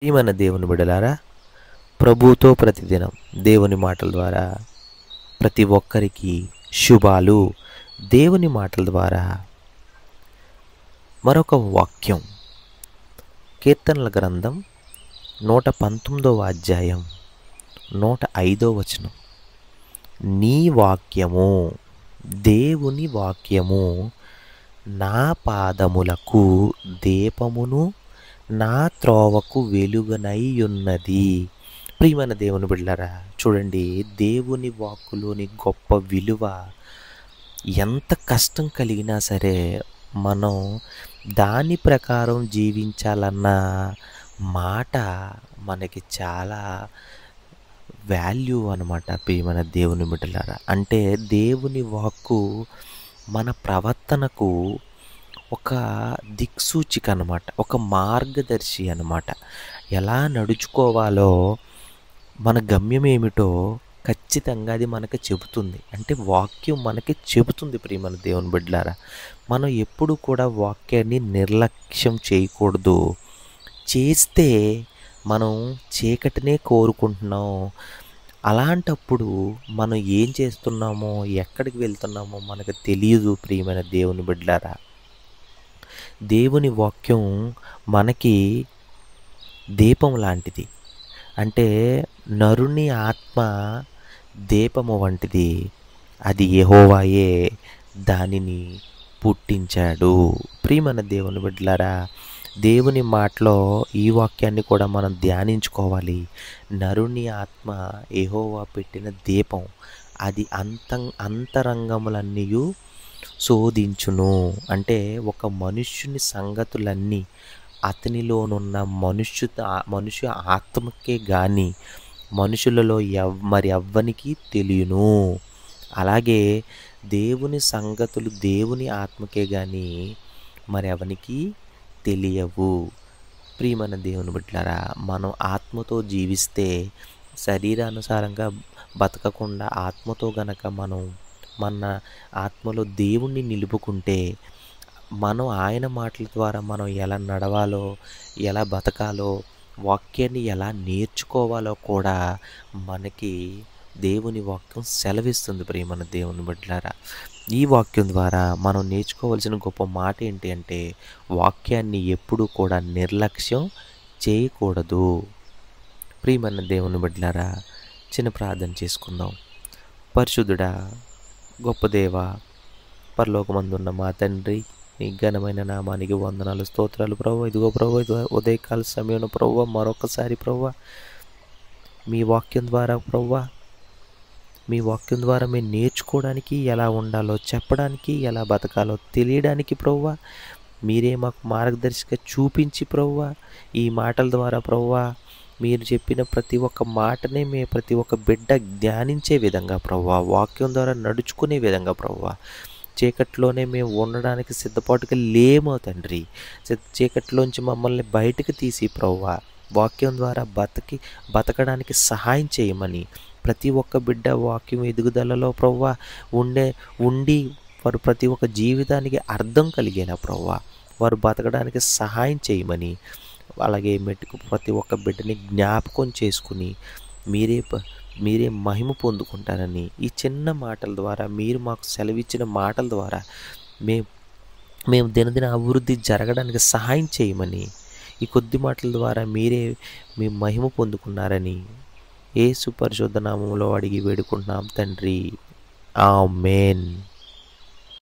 ప్రియమైన దేవుని బిడ్డలారా, ప్రభువుతో ప్రతిదినం దేవుని మాటల ద్వారా ప్రతి ఒక్కరికి శుభాలు. దేవుని మాటల ద్వారా మరొక వాక్యం, కీర్తనల గ్రంథం 119వ అధ్యాయం 105వ వచనం. నీ వాక్యము, దేవుని వాక్యము నా పాదములకు దీపమును, నా త్రోవకు వెలుగునై ఉన్నది. ప్రియమైన దేవుని బిడ్డలారా, చూడండి, దేవుని వాక్కులోని గొప్ప విలువ. ఎంత కష్టం కలిగినా సరే మనం దాని ప్రకారం జీవించాలన్న మాట మనకి చాలా వాల్యూ అన్నమాట. ప్రియమైన దేవుని బిడ్డలారా, అంటే దేవుని వాక్కు మన ప్రవర్తనకు ఒక దిక్సూచిక అన్నమాట, ఒక మార్గదర్శి అన్నమాట. ఎలా నడుచుకోవాలో, మన గమ్యం ఏమిటో ఖచ్చితంగా అది మనకి చెబుతుంది. అంటే వాక్యం మనకి చెబుతుంది. ప్రియమైన దేవుని బిడ్డలారా, మనం ఎప్పుడు కూడా వాక్యాన్ని నిర్లక్ష్యం చేయకూడదు. చేస్తే మనం చీకటినే కోరుకుంటున్నాం. అలాంటప్పుడు మనం ఏం చేస్తున్నామో, ఎక్కడికి వెళ్తున్నామో మనకు తెలియదు. ప్రియమైన దేవుని బిడ్డలారా, దేవుని వాక్యం మనకి దీపం లాంటిది. అంటే నరుని ఆత్మ దీపము వంటిది. అది యెహోవాయే దానిని పుట్టించాడు. ప్రియమైన దేవుని బిడ్డలారా, దేవుని మాటలో ఈ వాక్యాన్ని కూడా మనం ధ్యానించుకోవాలి. నరుని ఆత్మ యెహోవా పెట్టిన దీపం, అది అంతరంగములన్నీ శోధించును. అంటే ఒక మనుష్యుని సంగతులన్నీ అతనిలోనున్న మనుష్య ఆత్మకే గాని మనుషులలో మరి ఎవ్వనికి తెలియను. అలాగే దేవుని సంగతులు దేవుని ఆత్మకే గాని మరి ఎవనికి తెలియవు. ప్రియమైన దేవుని బిడ్డలారా, మనం ఆత్మతో జీవిస్తే, శరీరానుసారంగా బతకకుండా ఆత్మతో గనక మనం మన ఆత్మలో దేవుణ్ణి నిలుపుకుంటే, మనం ఆయన మాటల ద్వారా మనం ఎలా నడవాలో, ఎలా బతకాలో, వాక్యాన్ని ఎలా నేర్చుకోవాలో కూడా మనకి దేవుని వాక్యం సెలవిస్తుంది. ప్రియమైన దేవుని బిడ్డలారా, ఈ వాక్యం ద్వారా మనం నేర్చుకోవాల్సిన గొప్ప మాట ఏంటి అంటే, వాక్యాన్ని ఎప్పుడూ కూడా నిర్లక్ష్యం చేయకూడదు. ప్రియమైన దేవుని బిడ్డలారా, చిన్న ప్రార్థన చేసుకుందాం. పరిశుద్ధుడా, గొప్ప దేవా, పరలోకమందున్న మా తండ్రి, నీ ఘనమైన నామానికి వందనాలు, స్తోత్రాలు ప్రభువా. ఇదిగో ప్రభువా, ఉదయకాల సమయంలో ప్రభువా, మరొకసారి ప్రభువా, మీ వాక్యం ద్వారా ప్రభువా, మీ వాక్యం ద్వారా మేము నేర్చుకోవడానికి, ఎలా ఉండాలో చెప్పడానికి, ఎలా బతకాలో తెలియడానికి ప్రభువా, మీరే మాకు మార్గదర్శిగా చూపించి ప్రభువా, ఈ మాటల ద్వారా ప్రభువా, మీరు చెప్పిన ప్రతి ఒక్క మాటనే ప్రతి ఒక్క బిడ్డ ధ్యానించే విధంగా ప్రభువా, వాక్యం ద్వారా నడుచుకునే విధంగా ప్రభువా, చీకట్లోనే మేము ఉండడానికి సిద్ధపాటుగా లేమో తండ్రి. చీకట్లోంచి మమ్మల్ని బయటకు తీసి ప్రభువా, వాక్యం ద్వారా బతకడానికి సహాయం చేయమని, ప్రతి ఒక్క బిడ్డ వాక్యం ఎదుగుదలలో ప్రభువా ఉండి వారు ప్రతి ఒక్క జీవితానికి అర్థం కలిగేలా ప్రభువా, వారు బతకడానికి సహాయం చేయమని, అలాగే ప్రతి ఒక్క బిడ్డని జ్ఞాపకం చేసుకుని మీరే మహిమ పొందుకుంటారని, ఈ చిన్న మాటల ద్వారా, మీరు మాకు సెలవిచ్చిన మాటల ద్వారా మేము దినదిన అభివృద్ధి జరగడానికి సహాయం చేయమని, ఈ కొద్ది మాటల ద్వారా మీ మహిమ పొందుకున్నారని యేసు పరిశుద్ధ నామములో అడిగి వేడుకుంటున్నాం తండ్రి. ఆమేన్.